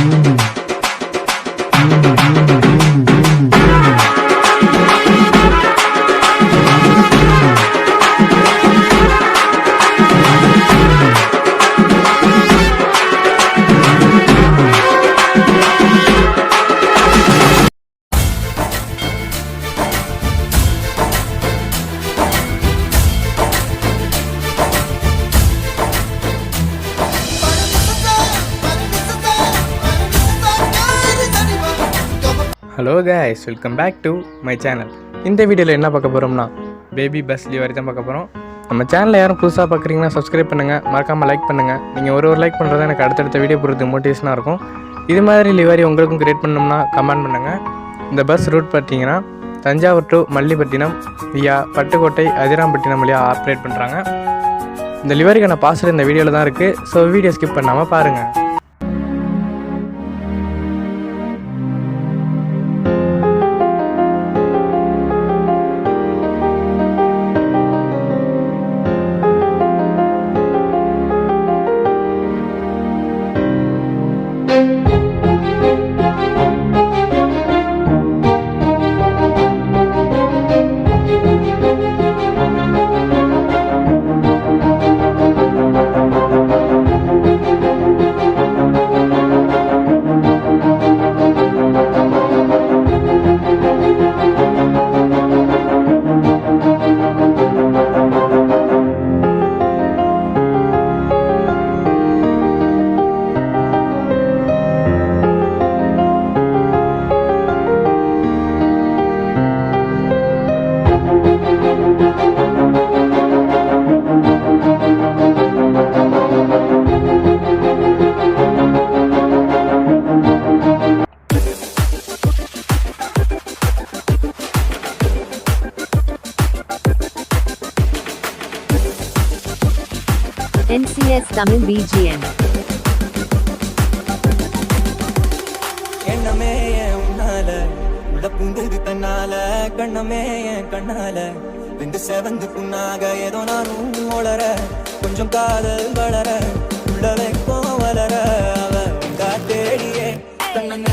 Hello guys, welcome back to my channel. இந்த வீடியோவில் என்ன பார்க்க போகிறோம்னா பேபி பஸ் டெலிவரி தான் பார்க்க போகிறோம். நம்ம சேனலில் யாரும் புதுசாக பார்க்குறீங்கன்னா சப்ஸ்கிரைப் பண்ணுங்கள், மறக்காமல் லைக் பண்ணுங்கள். நீங்கள் ஒரு லைக் பண்ணுறது எனக்கு அடுத்தடுத்த வீடியோ போடுறது மோட்டிவேஷனாக இருக்கும். இது மாதிரி டெலிவரி உங்களுக்கும் கிரியேட் பண்ணணும்னா கமெண்ட் பண்ணுங்கள். இந்த பஸ் ரூட் பார்த்தீங்கன்னா தஞ்சாவூர் டு மல்லிப்பட்டினம் வியா பட்டுக்கோட்டை அதிராம்பட்டினம் வழியாக ஆப்ரேட் பண்ணுறாங்க. இந்த டெலிவரிக்கான பாஸ்வேர்டு இந்த வீடியோவில் தான் இருக்குது. ஸோ வீடியோ ஸ்கிப் பண்ணாமல் பாருங்கள். NCS Tamil BGM. எண்ணமே உன்னால உள்ள பூந்தது தன்னால கண்ணமே கண்ணால வெந்து செவந்து புண்ணாக ஏதோ நானும் வளர கொஞ்சம் காதல் வளர உள்ள வைக்கும் வளர அவ உங்கா தேடியே கண்ணங்க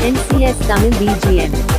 NCS Tamil BGM.